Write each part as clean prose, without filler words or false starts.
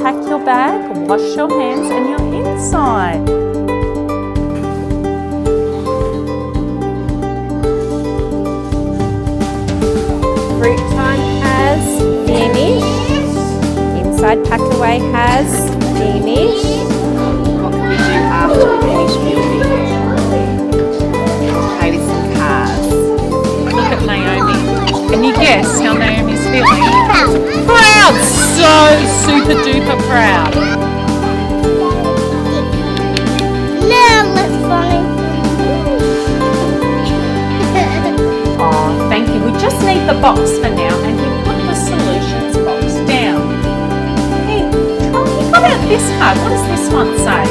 unpack your bag, wash your hands and you're inside. Fruit time has finished. Inside pack away has finished. What can we do after we finish building? Play with some cars. Look at Naomi. Can you guess how Naomi's feeling? Proud! So super duper proud. Now let's find. Oh, thank you. We just need the box for now, and he put the solutions box down. Hey, he got out this card. What does this one say?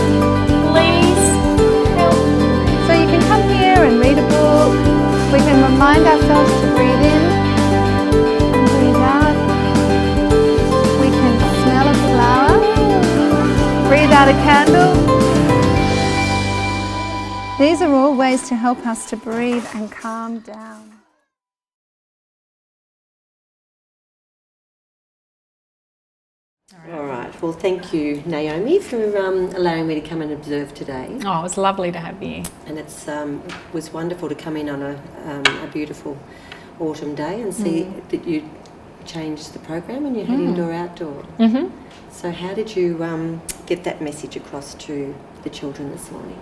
Please help. So you can come here and read a book. We can remind ourselves to breathe in and breathe out. We can smell a flower. Breathe out a candle. These are all ways to help us to breathe and calm down. All right. Well, thank you, Naomi, for allowing me to come and observe today. Oh, it was lovely to have you. And it was wonderful to come in on a beautiful autumn day and see that you changed the program and you had indoor-outdoor. Mm-hmm. So how did you get that message across to the children this morning?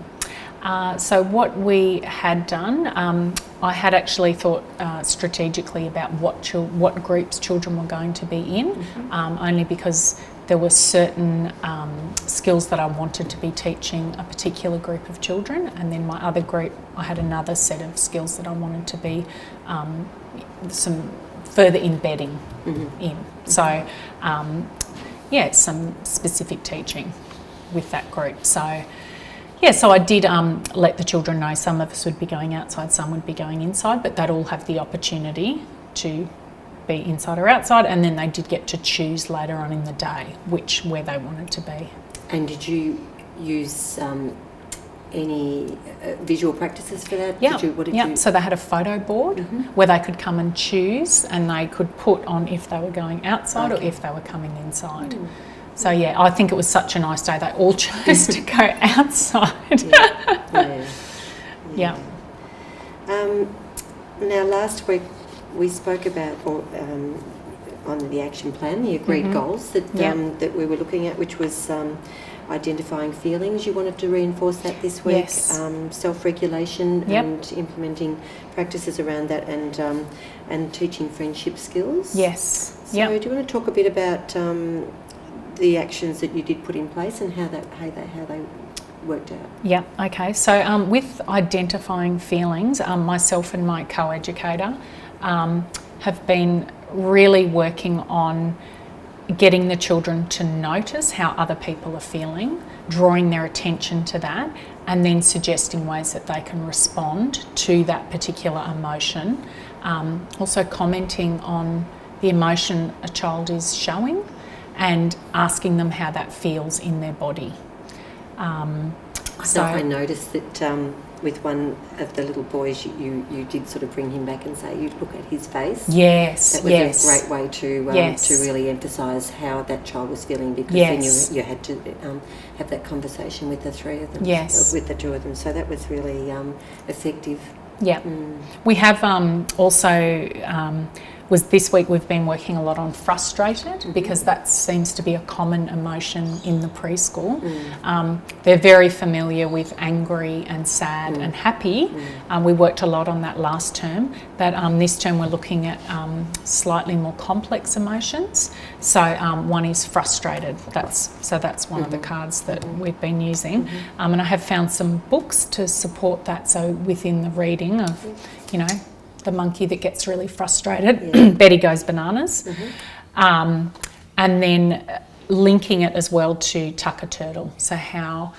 So what we had done, I had actually thought strategically about what groups children were going to be in, only because there were certain skills that I wanted to be teaching a particular group of children, and then my other group, I had another set of skills that I wanted to be some further embedding in. So, some specific teaching with that group. So. Yeah, so I did let the children know some of us would be going outside, some would be going inside, but they'd all have the opportunity to be inside or outside, and then they did get to choose later on in the day where they wanted to be. And did you use any visual practices for that? Yeah, so they had a photo board where they could come and choose, and they could put on if they were going outside or if they were coming inside. So yeah, I think it was such a nice day. They all chose to go outside. Yeah. Now, last week we spoke about on the action plan, the agreed goals that we were looking at, which was identifying feelings. You wanted to reinforce that this week. Yes. Self-regulation and implementing practices around that, and teaching friendship skills. Yes. So do you want to talk a bit about the actions that you did put in place and how they worked out? Yeah, okay. So with identifying feelings, myself and my co-educator have been really working on getting the children to notice how other people are feeling, drawing their attention to that, and then suggesting ways that they can respond to that particular emotion. Also commenting on the emotion a child is showing, and asking them how that feels in their body. So I noticed that with one of the little boys, you did sort of bring him back and say, you'd look at his face. Yes, that was a great way to really emphasise how that child was feeling, because then you had to have that conversation with the three of them, with the two of them. So that was really effective. Yeah. We have also... was this week we've been working a lot on frustrated, because that seems to be a common emotion in the preschool. They're very familiar with angry and sad and happy. We worked a lot on that last term, but this term we're looking at slightly more complex emotions. So one is frustrated. That's one of the cards that we've been using. And I have found some books to support that. So within the reading of, the monkey that gets really frustrated, Betty Goes Bananas. And then linking it as well to Tuck a Turtle. So how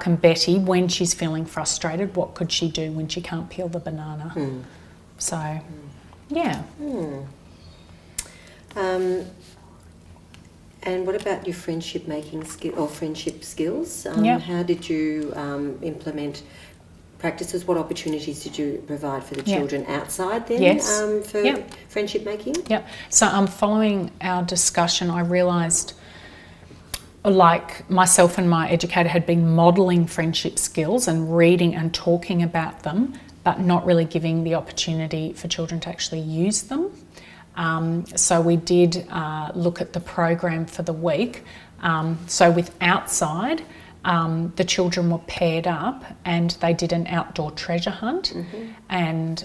can Betty, when she's feeling frustrated, what could she do when she can't peel the banana? So, yeah. And what about your friendship making friendship skills? How did you implement practices? What opportunities did you provide for the children outside then for friendship making? So following our discussion, I realised like myself and my educator had been modelling friendship skills and reading and talking about them, but not really giving the opportunity for children to actually use them. So we did look at the program for the week. So with outside, the children were paired up and they did an outdoor treasure hunt, and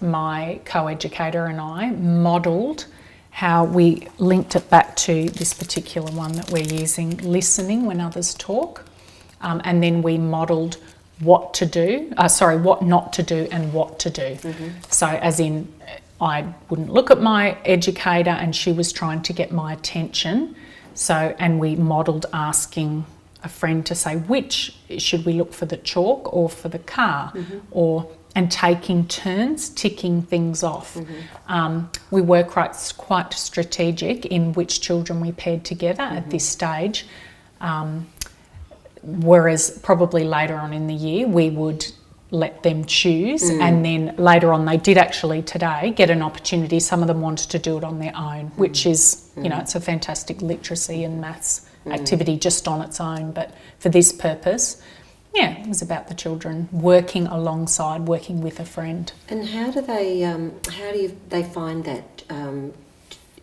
my co-educator and I modelled how we linked it back to this particular one that we're using, listening when others talk, and then we modelled what not to do and what to do. So as in, I wouldn't look at my educator and she was trying to get my attention. So, and we modelled asking a friend to say, which should we look for, the chalk or for the car, and taking turns ticking things off. We were quite strategic in which children we paired together at this stage, whereas probably later on in the year we would let them choose, and then later on they did actually today get an opportunity. Some of them wanted to do it on their own, which is, you know, it's a fantastic literacy and maths activity just on its own, but for this purpose, yeah, it was about the children working alongside, working with a friend. And how do they find that?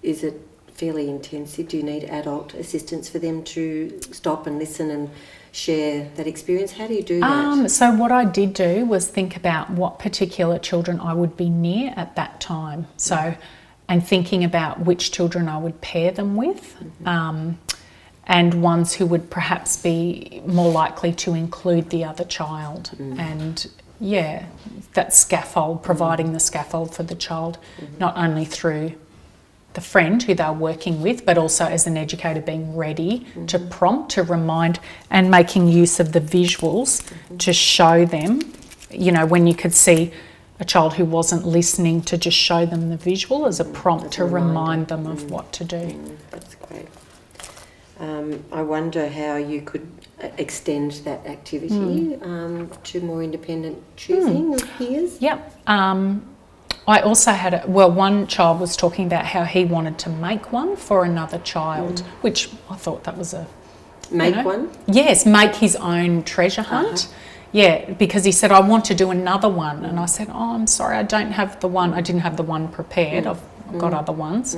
Is it fairly intensive? Do you need adult assistance for them to stop and listen and share that experience? How do you do that? So what I did do was think about what particular children I would be near at that time. So, and thinking about which children I would pair them with. And ones who would perhaps be more likely to include the other child. And yeah, that scaffold, providing the scaffold for the child, not only through the friend who they're working with, but also as an educator being ready to prompt, to remind, and making use of the visuals to show them, you know, when you could see a child who wasn't listening, to just show them the visual as a prompt to remind them of what to do. That's great. I wonder how you could extend that activity to more independent choosing of peers. Yep. I also had, one child was talking about how he wanted to make one for another child, which I thought that was one? Yes, make his own treasure hunt. Yeah, because he said, I want to do another one. And I said, oh, I'm sorry, I don't have the one. I didn't have the one prepared. I've got other ones.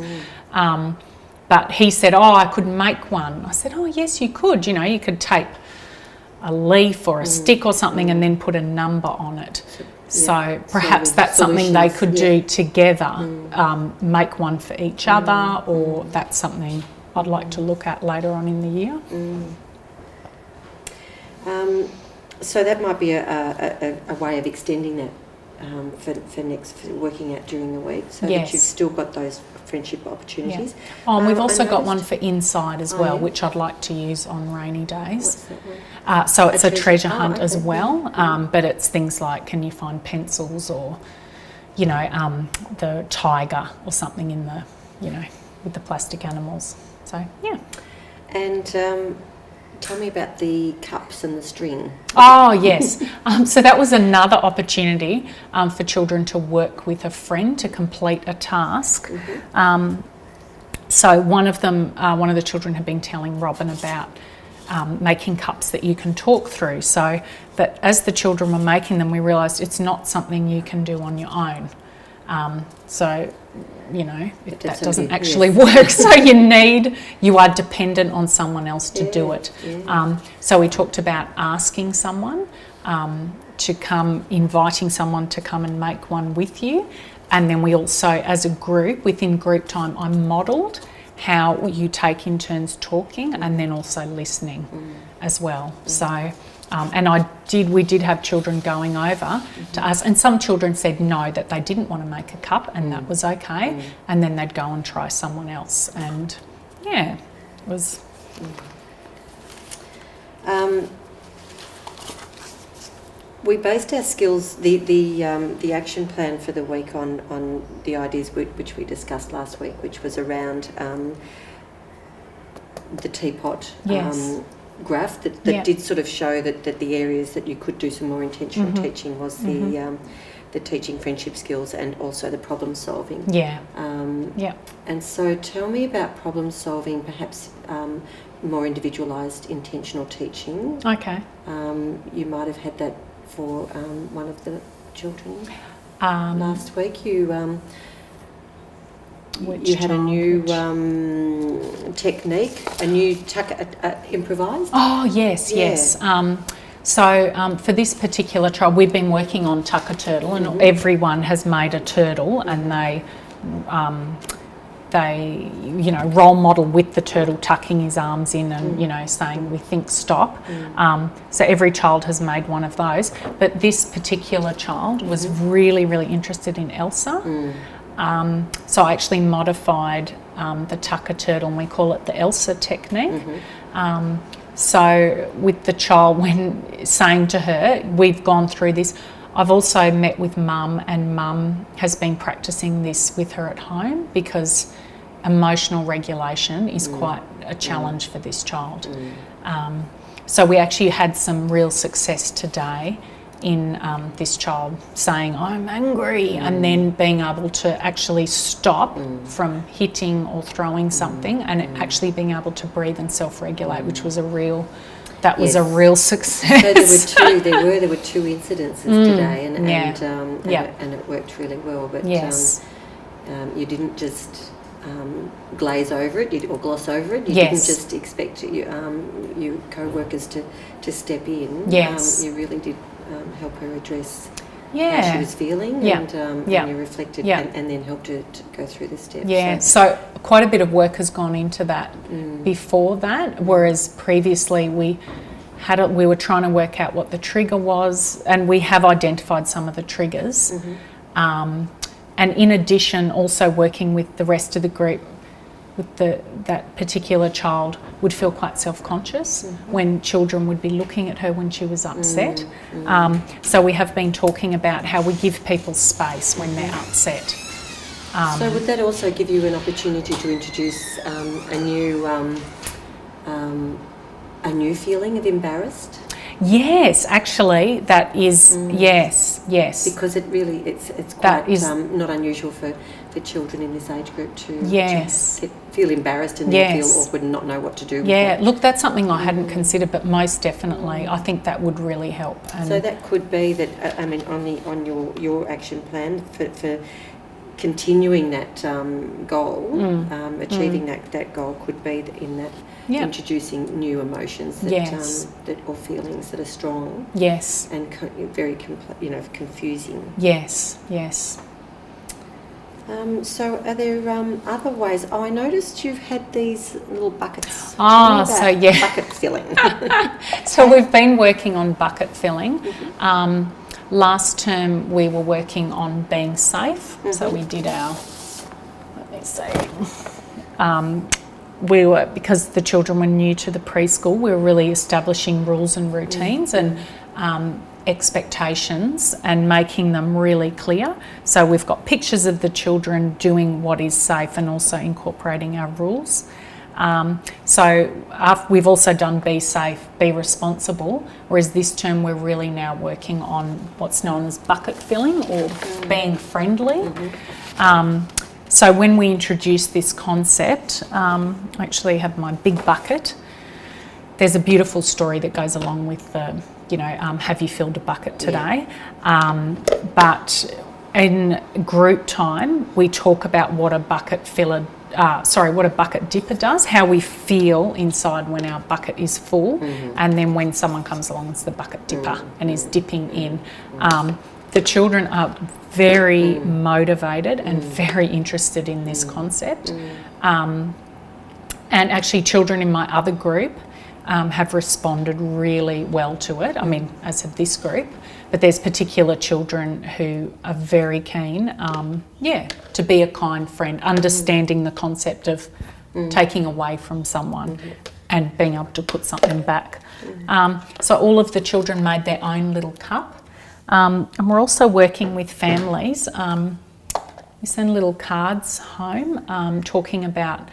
But he said, oh, I could make one. I said, oh, yes, you could. You know, you could tape a leaf or a stick or something and then put a number on it. So perhaps that's something they could do together, make one for each other, or that's something I'd like to look at later on in the year. So that might be a way of extending that for working out during the week, so that you've still got those friendship opportunities. Oh, and we've also got one for inside as well, which I'd like to use on rainy days. What's that one? So it's a treasure hunt as well, but it's things like, can you find pencils, or, you know, the tiger or something in the, you know, with the plastic animals. So, yeah. And tell me about the cups and the string. Oh, yes. So that was another opportunity for children to work with a friend to complete a task. So one of the children had been telling Robin about making cups that you can talk through. So, but as the children were making them, we realised it's not something you can do on your own. So, you know, that doesn't actually work. So you are dependent on someone else to do it. So we talked about asking someone to come, inviting someone to come and make one with you. And then we also, as a group, within group time, I modelled how you take in turns talking and then also listening as well. So, and we did have children going over to us, and some children said no, that they didn't want to make a cup, and that was okay. And then they'd go and try someone else, and yeah, it was. We based our skills, the action plan for the week on the ideas which we discussed last week, which was around the teapot. Graph that did sort of show that the areas that you could do some more intentional teaching was the teaching friendship skills and also the problem solving. Yeah. And so tell me about problem solving, perhaps more individualised intentional teaching. Okay. You might have had that for one of the children last week. You had a new technique, a new improvised. Oh yes, Yeah. yes. So for this particular child, we've been working on tucker turtle, and everyone has made a turtle, and they role model with the turtle tucking his arms in and saying we think stop. So every child has made one of those, but this particular child was really, really interested in Elsa. So I actually modified the tucker turtle, and we call it the Elsa technique. So with the child, when saying to her, we've gone through this, I've also met with mum, and mum has been practicing this with her at home, because emotional regulation is quite a challenge for this child. So we actually had some real success today in this child saying, I'm angry, and then being able to actually stop from hitting or throwing something, and actually being able to breathe and self-regulate, which was a real success. So there were two incidences today, and it worked really well. But you didn't just glaze over it or gloss over it. You didn't just expect your co-workers to step in. Yes. You really did help her address how she was feeling, and you reflected and then helped her to go through the steps. So quite a bit of work has gone into that before that, whereas previously we were trying to work out what the trigger was, and we have identified some of the triggers. And in addition, also working with the rest of the group, with that particular child would feel quite self-conscious when children would be looking at her when she was upset. So we have been talking about how we give people space when they're upset. So would that also give you an opportunity to introduce a new feeling of embarrassed? Yes, actually, that is yes. Because it's quite not unusual for children in this age group to feel embarrassed and then feel awkward and not know what to do with it. Look, that's something I hadn't considered, but most definitely I think that would really help. And so that could be that, on your action plan for continuing that goal, achieving that goal could be in that introducing new emotions that or feelings that are strong. Yes. And very confusing. Yes. So are there other ways? Oh, I noticed you've had these little buckets. Bucket filling. So we've been working on bucket filling. Last term we were working on being safe. So we did because the children were new to the preschool, we were really establishing rules and routines and expectations and making them really clear. So we've got pictures of the children doing what is safe and also incorporating our rules. We've also done be safe, be responsible, whereas this term we're really now working on what's known as bucket filling or being friendly. So when we introduce this concept, I actually have my big bucket. There's a beautiful story that goes along with the have you filled a bucket today? But in group time, we talk about what a bucket dipper does, how we feel inside when our bucket is full, and then when someone comes along, it's the bucket dipper and is dipping in. The children are very motivated and very interested in this concept. And actually children in my other group have responded really well to it. I mean, as have this group, but there's particular children who are very keen, to be a kind friend, understanding the concept of taking away from someone and being able to put something back. So all of the children made their own little cup. And we're also working with families. We send little cards home talking about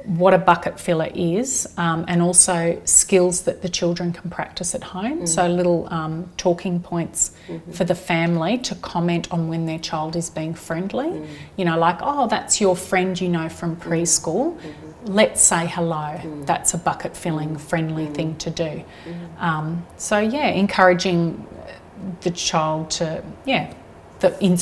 what a bucket filler is, and also skills that the children can practice at home. So little talking points for the family to comment on when their child is being friendly. Like, oh, that's your friend from preschool. let's say hello. That's a bucket filling, friendly thing to do. So yeah, encouraging the child to, in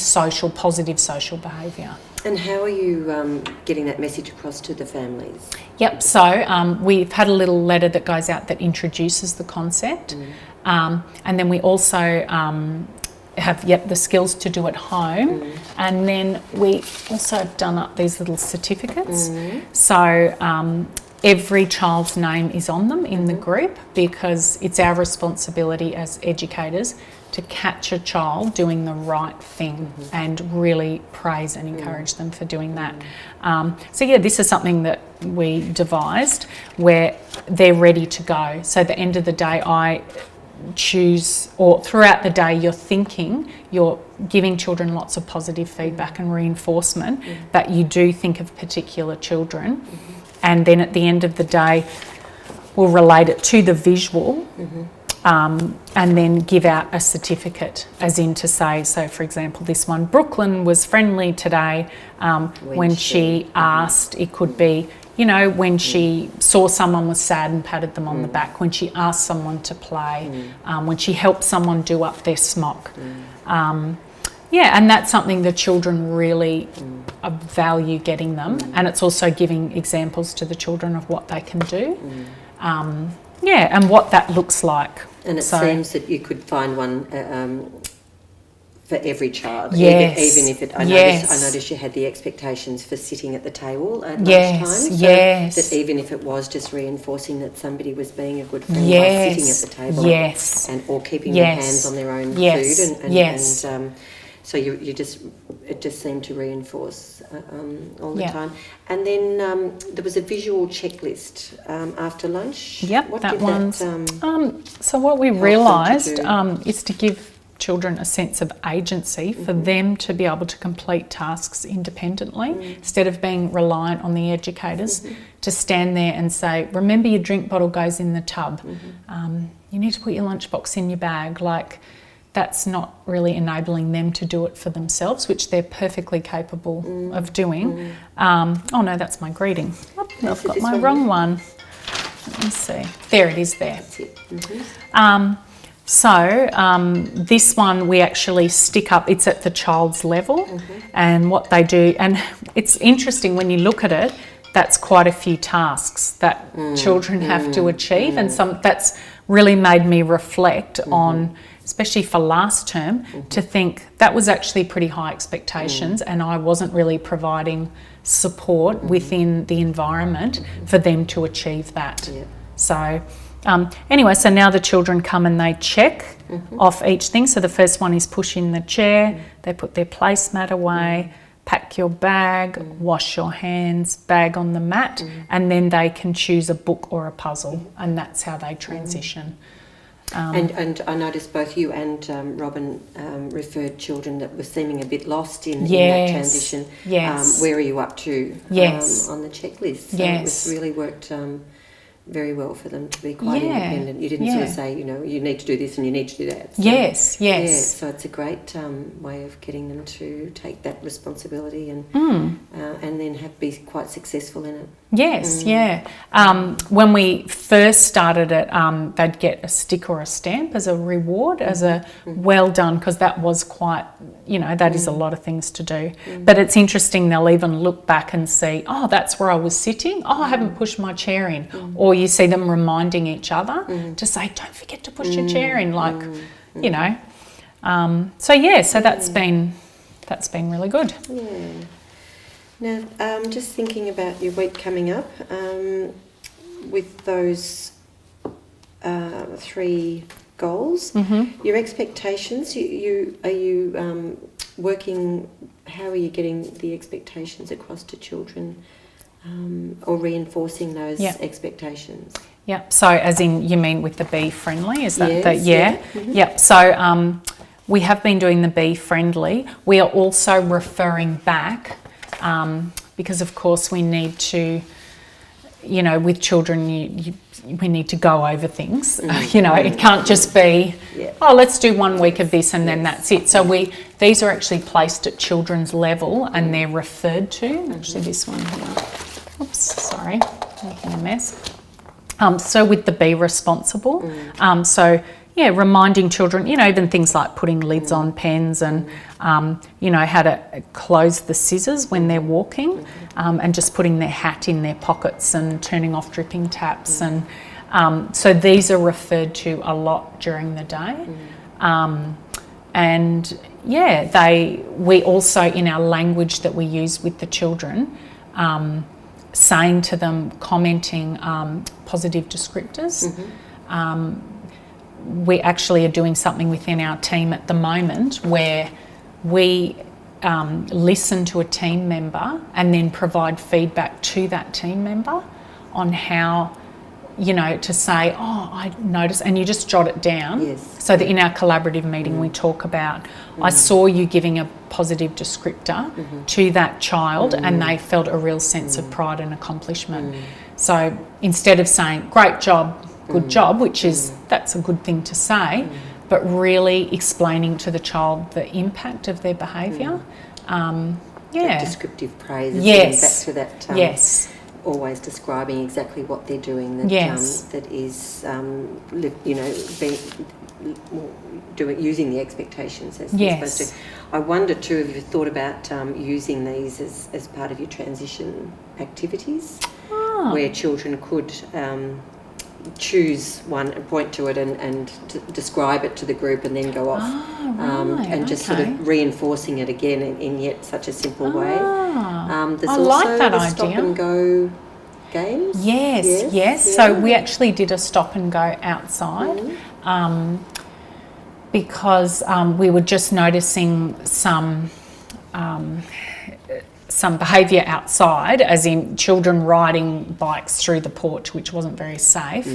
positive social behaviour. And how are you getting that message across to the families? Yep, so we've had a little letter that goes out that introduces the concept. And then we also have the skills to do at home. And then we also have done up these little certificates. So every child's name is on them in the group, because it's our responsibility as educators to catch a child doing the right thing and really praise and encourage them for doing that. So yeah, this is something that we devised where they're ready to go. So at the end of the day, I choose, or throughout the day you're giving children lots of positive feedback and reinforcement that you do think of particular children. And then at the end of the day, we'll relate it to the visual. And then give out a certificate, as in to say, so for example, this one, Brooklyn was friendly today when she asked. It could be, when she saw someone was sad and patted them on the back, when she asked someone to play, when she helped someone do up their smock. And that's something the children really value getting them. And it's also giving examples to the children of what they can do. And what that looks like. And it seems that you could find one for every child. Yes. Even if it, I noticed you had the expectations for sitting at the table at lunchtime. So that even if it was just reinforcing that somebody was being a good friend by sitting at the table or keeping their hands on their own food and so it just seemed to reinforce all the time. And then there was a visual checklist after lunch. Yep, that one's. So what we realised is to give children a sense of agency for them to be able to complete tasks independently instead of being reliant on the educators to stand there and say, remember your drink bottle goes in the tub. You need to put your lunchbox in your bag. That's not really enabling them to do it for themselves, which they're perfectly capable of doing. Oh no, that's my greeting. I've got my wrong one. Let me see. There it is there. That's it. This one we actually stick up, it's at the child's level and what they do. And it's interesting when you look at it, that's quite a few tasks that children have to achieve. And that's really made me reflect on, especially for last term, to think that was actually pretty high expectations and I wasn't really providing support within the environment for them to achieve that. So anyway, so now the children come and they check off each thing. So the first one is push in the chair, they put their placemat away, pack your bag, wash your hands, bag on the mat, and then they can choose a book or a puzzle, and that's how they transition. And I noticed both you and Robin referred children that were seeming a bit lost in that transition. Where are you up to on the checklist? So it was really worked very well for them to be quite independent. You didn't sort of say, you need to do this and you need to do that. So, so it's a great way of getting them to take that responsibility and then be quite successful in it. When we first started it, they'd get a stick or a stamp as a reward, as a well done, because that was quite, that is a lot of things to do. But it's interesting, they'll even look back and see, oh, that's where I was sitting. Oh, I haven't pushed my chair in. Or you see them reminding each other to say, don't forget to push your chair in, so that's been really good. Now, just thinking about your week coming up, with those 3 goals, your expectations, are you working, how are you getting the expectations across to children or reinforcing those expectations? Yep, so as in, you mean with the Be Friendly, is that Yep, so we have been doing the Be Friendly. We are also referring back because of course we need to, with children we need to go over things. It can't just be, let's do 1 week of this and then that's it. So these are actually placed at children's level and they're referred to. Actually, this one here. oops, sorry, making a mess. So with the be responsible, so yeah, reminding children, you know, even things like putting lids on pens and, you know, how to close the scissors when they're walking, and just putting their hat in their pockets and turning off dripping taps. And so these are referred to a lot during the day. And yeah, we also, in our language that we use with the children, saying to them, commenting positive descriptors. We actually are doing something within our team at the moment where we listen to a team member and then provide feedback to that team member on how, you know, to say, oh, I noticed, and you just jot it down. Yes. So that in our collaborative meeting we talk about, I saw you giving a positive descriptor to that child and they felt a real sense of pride and accomplishment. So instead of saying, great job, good job, which is, that's a good thing to say, but really explaining to the child the impact of their behaviour. That descriptive praise. Yes. Back to that. Yes. Always describing exactly what they're doing. That, Yes. That is, you know, using the expectations as they're Yes. supposed to. I wonder too, if you thought about using these as part of your transition activities, where children could choose one and point to it and describe it to the group and then go off, and just sort of reinforcing it again in yet such a simple way. There's I also like that the idea. stop and go games. Yes. Yeah. So we actually did a stop and go outside because we were just noticing some behaviour outside, as in children riding bikes through the porch, which wasn't very safe,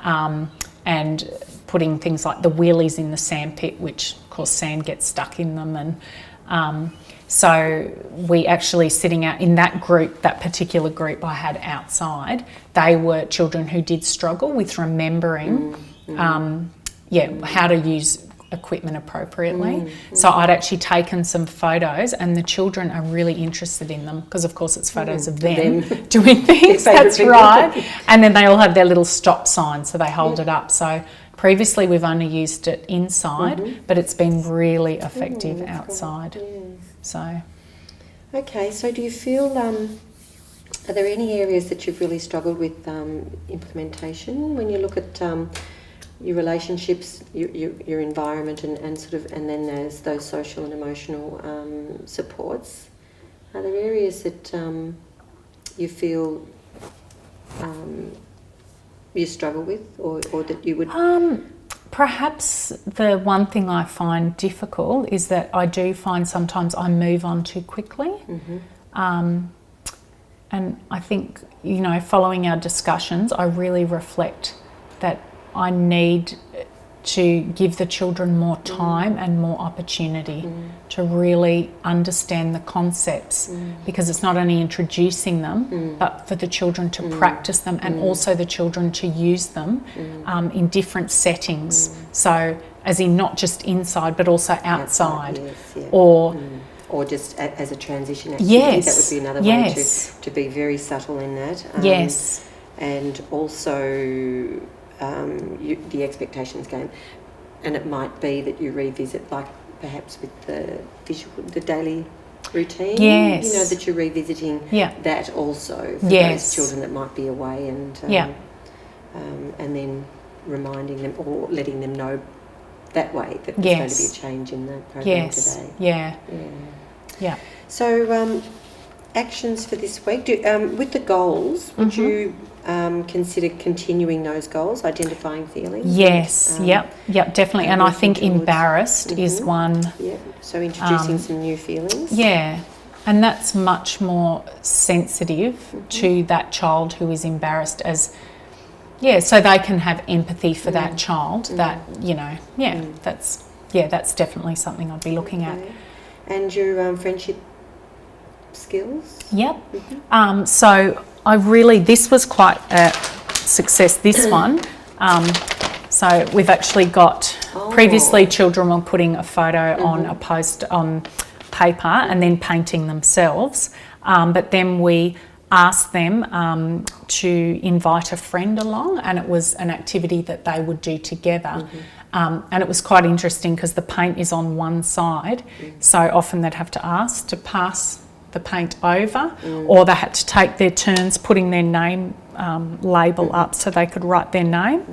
and putting things like the wheelies in the sand pit, which of course sand gets stuck in them. And so we actually sitting out in that group, that particular group I had outside, they were children who did struggle with remembering how to use equipment appropriately. So I'd actually taken some photos and the children are really interested in them because of course it's photos of them doing things. That's right. And then they all have their little stop sign, so they hold it up. So previously we've only used it inside, but it's been really effective outside. So okay, so do you feel are there any areas that you've really struggled with implementation when you look at your relationships, your environment, and sort of, and then there's those social and emotional supports? Are there areas that you feel you struggle with, or that you would? Perhaps the one thing I find difficult is that I do find sometimes I move on too quickly. And I think, you know, following our discussions, I really reflect that I need to give the children more time and more opportunity to really understand the concepts, because it's not only introducing them, but for the children to practice them and also the children to use them in different settings. So as in not just inside but also outside. Or just as a transition activity. That would be another way to be very subtle in that. And also the expectations game, and it might be that you revisit, like perhaps with the daily routine. You know, that you're revisiting that also for those children that might be away, and then reminding them or letting them know that way that there's going to be a change in the program today. So actions for this week. With the goals, would you consider continuing those goals, identifying feelings? Yes, definitely. And I think embarrassed is one. So introducing some new feelings. And that's much more sensitive to that child who is embarrassed, as so they can have empathy for that child. That, you know, that's definitely something I'd be looking at. And your friendship skills? So this was quite a success, this one. So we've actually got, previously children were putting a photo on a post on paper and then painting themselves. But then we asked them to invite a friend along, and it was an activity that they would do together. And it was quite interesting because the paint is on one side, so often they'd have to ask to pass the paint over, or they had to take their turns putting their name label up so they could write their name.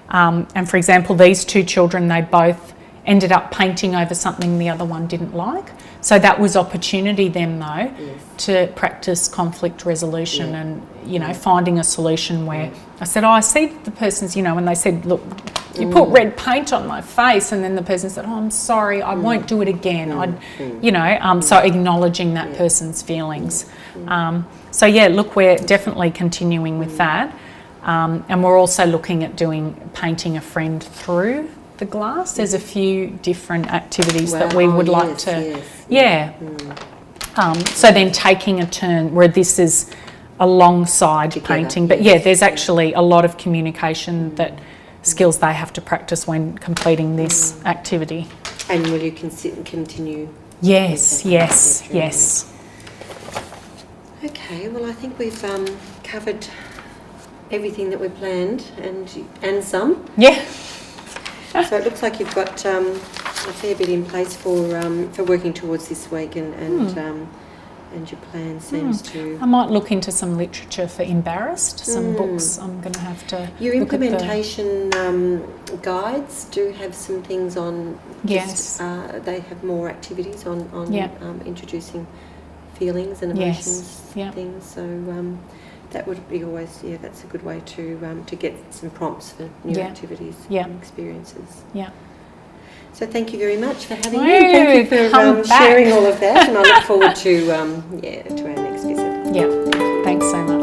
And for example, these two children, they both ended up painting over something the other one didn't like. So that was opportunity then though to practice conflict resolution and, you know, finding a solution where I said, oh, I see the person's, you know, when they said, look, you put red paint on my face, and then the person said, oh, I'm sorry, I won't do it again. You know, so acknowledging that person's feelings. So yeah, look, we're definitely continuing with that. And we're also looking at painting a friend through the glass. There's a few different activities that we would like to, so then taking a turn where this is alongside together, painting, but yeah, there's actually a lot of communication that skills they have to practice when completing this activity. And will you continue? Yes, yes, yes. Okay, well, I think we've covered everything that we planned and some. Yeah. So it looks like you've got a fair bit in place for working towards this week, and your plan seems to. I might look into some literature for embarrassed. Some books I'm going to have to. Your implementation guides do have some things on. Yes. They have more activities on introducing feelings and emotions, things. So. That would be always, that's a good way to get some prompts for new activities and experiences. Yeah. So thank you very much for having me. Thank you for sharing all of that, and I look forward to our next visit. Yeah. Thanks so much.